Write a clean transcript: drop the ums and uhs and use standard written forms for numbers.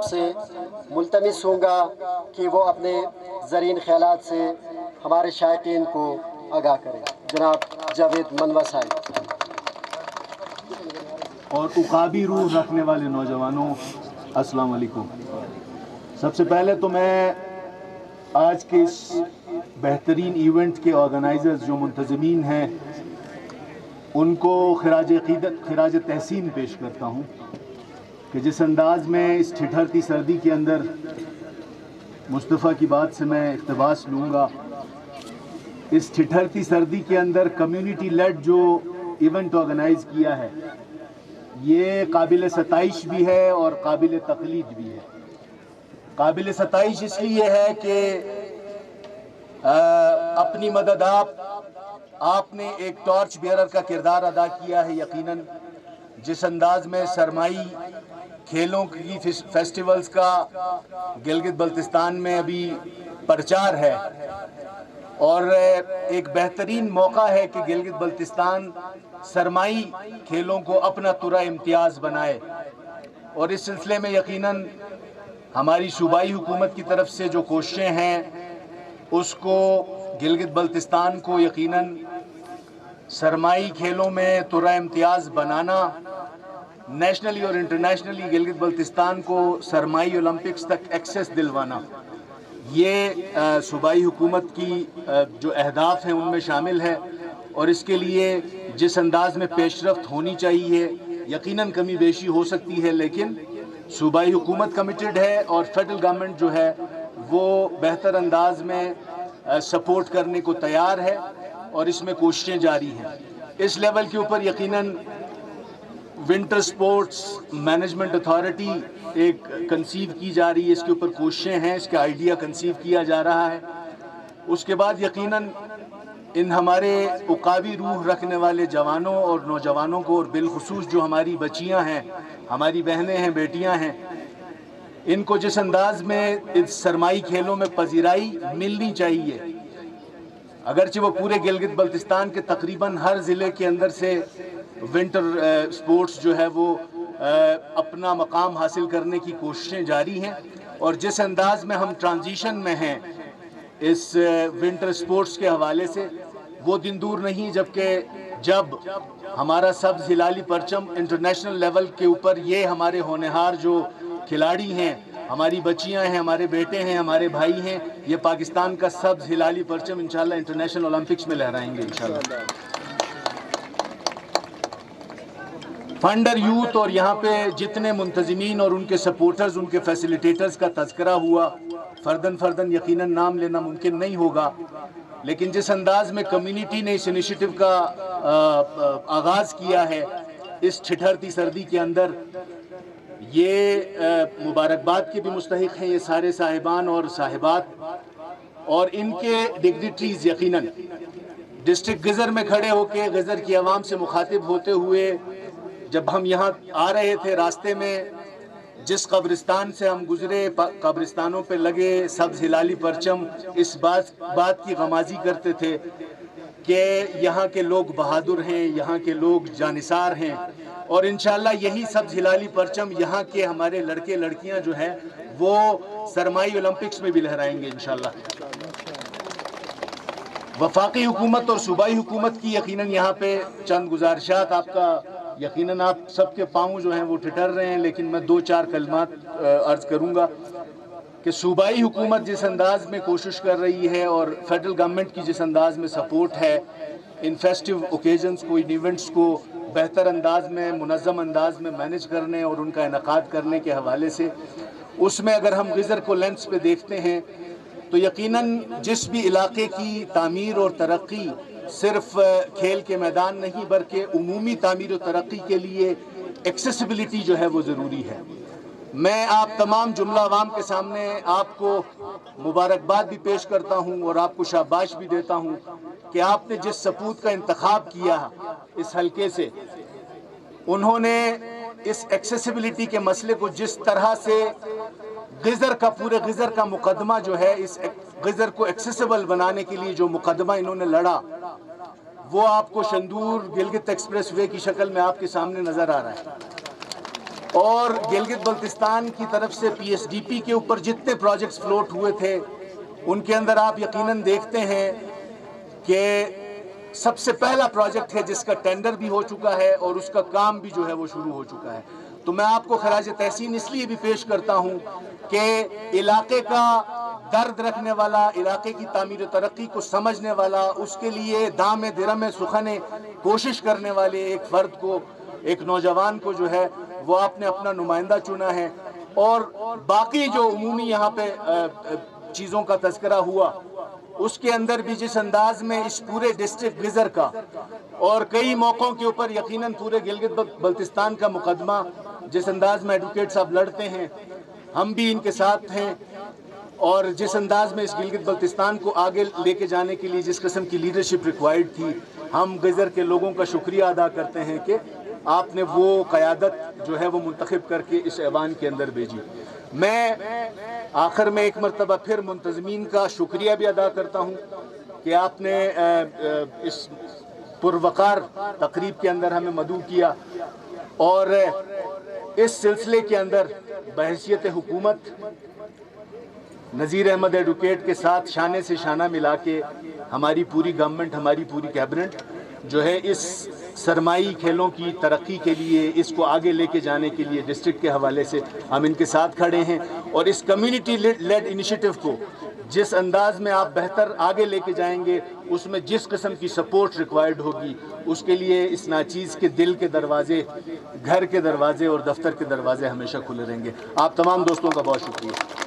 سے ملتمس ہوں گا کہ وہ اپنے زرین خیالات سے ہمارے شائقین کو آگاہ کریں۔ جناب جاوید منوا صاحب۔ اور عقابی روح رکھنے والے نوجوانوں، السلام علیکم۔ سب سے پہلے تو میں آج کے اس بہترین ایونٹ کے آرگنائزرز جو منتظمین ہیں ان کو خراج عقیدت، خراج تحسین پیش کرتا ہوں کہ جس انداز میں اس ٹھٹھرتی سردی کے اندر مصطفیٰ کی بات سے میں اقتباس لوں گا، اس ٹھٹھرتی سردی کے اندر کمیونٹی لیڈ جو ایونٹ آرگنائز کیا ہے یہ قابل ستائش بھی ہے اور قابل تقلید بھی ہے۔ قابل ستائش اس لیے ہے کہ اپنی مدد آپ نے ایک ٹارچ بیئرر کا کردار ادا کیا ہے۔ یقیناً جس انداز میں سرمائی کھیلوں کی فیسٹیولز کا گلگت بلتستان میں ابھی پرچار ہے اور ایک بہترین موقع ہے کہ گلگت بلتستان سرمائی کھیلوں کو اپنا ترا امتیاز بنائے، اور اس سلسلے میں یقیناً ہماری صوبائی حکومت کی طرف سے جو کوششیں ہیں اس کو گلگت بلتستان کو یقیناً سرمائی کھیلوں میں ترا امتیاز بنانا، نیشنلی اور انٹرنیشنلی گلگت بلتستان کو سرمائی اولمپکس تک ایکسیس دلوانا، یہ صوبائی حکومت کی جو اہداف ہیں ان میں شامل ہے۔ اور اس کے لیے جس انداز میں پیش رفت ہونی چاہیے، یقیناً کمی بیشی ہو سکتی ہے، لیکن صوبائی حکومت کمیٹڈ ہے اور فیڈرل گورنمنٹ جو ہے وہ بہتر انداز میں سپورٹ کرنے کو تیار ہے اور اس میں کوششیں جاری ہیں۔ اس لیول کے اوپر یقیناً ونٹر سپورٹس مینجمنٹ اتھارٹی ایک کنسیو کی جا رہی ہے، اس کے اوپر کوششیں ہیں، اس کا آئیڈیا کنسیو کیا جا رہا ہے۔ اس کے بعد یقیناً ان ہمارے عقابی روح رکھنے والے جوانوں اور نوجوانوں کو، اور بالخصوص جو ہماری بچیاں ہیں، ہماری بہنیں ہیں، بیٹیاں ہیں، ان کو جس انداز میں اس سرمائی کھیلوں میں پذیرائی ملنی چاہیے، اگرچہ وہ پورے گلگت بلتستان کے تقریباً ہر ضلع کے اندر سے ونٹر سپورٹس جو ہے وہ اپنا مقام حاصل کرنے کی کوششیں جاری ہیں، اور جس انداز میں ہم ٹرانزیشن میں ہیں اس ونٹر سپورٹس کے حوالے سے، وہ دن دور نہیں جب ہمارا سبز ہلالی پرچم انٹرنیشنل لیول کے اوپر یہ ہمارے ہونہار جو کھلاڑی ہیں، ہماری بچیاں ہیں، ہمارے بیٹے ہیں، ہمارے بھائی ہیں، یہ پاکستان کا سبز ہلالی پرچم انشاءاللہ انٹرنیشنل اولمپکس میں لہرائیں گے انشاءاللہ۔ فنڈر یوتھ اور یہاں پہ جتنے منتظمین اور ان کے سپورٹرز، ان کے فیسیلیٹیٹرز کا تذکرہ ہوا، فرداً یقیناً نام لینا ممکن نہیں ہوگا، لیکن جس انداز میں کمیونٹی نے اس انیشیٹو کا آغاز کیا ہے اس ٹھٹھرتی سردی کے اندر، یہ مبارکباد کے بھی مستحق ہیں یہ سارے صاحبان اور صاحبات، اور ان کے ڈگنیٹریز یقیناً ڈسٹرکٹ گزر میں کھڑے ہو کے گزر کی عوام سے مخاطب ہوتے ہوئے جب ہم یہاں آ رہے تھے، راستے میں جس قبرستان سے ہم گزرے، قبرستانوں پہ لگے سبز ہلالی پرچم اس بات کی غمازی کرتے تھے کہ یہاں کے لوگ بہادر ہیں، یہاں کے لوگ جانثار ہیں، اور انشاءاللہ یہی سبز ہلالی پرچم یہاں کے ہمارے لڑکے لڑکیاں جو ہیں وہ سرمائی اولمپکس میں بھی لہرائیں گے انشاءاللہ۔ وفاقی حکومت اور صوبائی حکومت کی یقیناً یہاں پہ چند گزارشات، آپ کا یقیناً آپ سب کے پاؤں جو ہیں وہ ٹھٹر رہے ہیں، لیکن میں 2-4 کلمات عرض کروں گا کہ صوبائی حکومت جس انداز میں کوشش کر رہی ہے اور فیڈرل گورنمنٹ کی جس انداز میں سپورٹ ہے ان فیسٹیو اوکیزنز کو، ان ایونٹس کو بہتر انداز میں، منظم انداز میں مینج کرنے اور ان کا انعقاد کرنے کے حوالے سے، اس میں اگر ہم غزر کو لینس پہ دیکھتے ہیں تو یقیناً جس بھی علاقے کی تعمیر اور ترقی صرف کھیل کے میدان نہیں بلکہ عمومی تعمیر و ترقی کے لیے ایکسیسیبلٹی جو ہے وہ ضروری ہے۔ میں آپ تمام جملہ عوام کے سامنے آپ کو مبارکباد بھی پیش کرتا ہوں اور آپ کو شاباش بھی دیتا ہوں کہ آپ نے جس سپوت کا انتخاب کیا اس حلقے سے، انہوں نے اس ایکسیسیبلٹی کے مسئلے کو جس طرح سے پورے غزر کا مقدمہ جو ہے، اس غزر کو ایکسیسیبل بنانے کے لیے جو مقدمہ انہوں نے لڑا، وہ آپ کو شندور گلگت ایکسپریس وے کی شکل میں آپ کے سامنے نظر آ رہا ہے۔ اور گلگت بلتستان کی طرف سے پی ایس ڈی پی کے اوپر جتنے پروجیکٹس فلوٹ ہوئے تھے ان کے اندر آپ یقیناً دیکھتے ہیں کہ سب سے پہلا پروجیکٹ ہے جس کا ٹینڈر بھی ہو چکا ہے اور اس کا کام بھی جو ہے وہ شروع ہو چکا ہے. تو میں آپ کو خراج تحسین اس لیے بھی پیش کرتا ہوں کہ علاقے کا درد رکھنے والا، علاقے کی تعمیر و ترقی کو سمجھنے والا، اس کے لیے دام درم سخن کوشش کرنے والے ایک فرد کو، ایک نوجوان کو جو ہے وہ آپ نے اپنا نمائندہ چنا ہے. اور باقی جو عمومی یہاں پہ چیزوں کا تذکرہ ہوا اس کے اندر بھی جس انداز میں اس پورے ڈسٹرکٹ گزر کا اور کئی موقعوں کے اوپر یقیناً پورے گلگت بلتستان کا مقدمہ جس انداز میں ایڈوکیٹ صاحب لڑتے ہیں، ہم بھی ان کے ساتھ ہیں. اور جس انداز میں اس گلگت بلتستان کو آگے لے کے جانے کے لیے جس قسم کی لیڈرشپ ریکوائرڈ تھی، ہم گزر کے لوگوں کا شکریہ ادا کرتے ہیں کہ آپ نے وہ قیادت جو ہے وہ منتخب کر کے اس ایوان کے اندر بھیجی. میں آخر میں ایک مرتبہ پھر منتظمین کا شکریہ بھی ادا کرتا ہوں کہ آپ نے اس پروقار تقریب کے اندر ہمیں مدعو کیا، اور اس سلسلے کے اندر بحیثیت حکومت نذیر احمد ایڈوکیٹ کے ساتھ شانے سے شانہ ملا کے ہماری پوری گورنمنٹ، ہماری پوری کیبنٹ جو ہے اس سرمائی کھیلوں کی ترقی کے لیے، اس کو آگے لے کے جانے کے لیے ڈسٹرکٹ کے حوالے سے ہم ان کے ساتھ کھڑے ہیں. اور اس کمیونٹی لیڈ انیشیٹو کو جس انداز میں آپ بہتر آگے لے کے جائیں گے، اس میں جس قسم کی سپورٹ ریکوائرڈ ہوگی، اس کے لیے اس ناچیز کے دل کے دروازے، گھر کے دروازے اور دفتر کے دروازے ہمیشہ کھلے رہیں گے. آپ تمام دوستوں کا بہت شکریہ.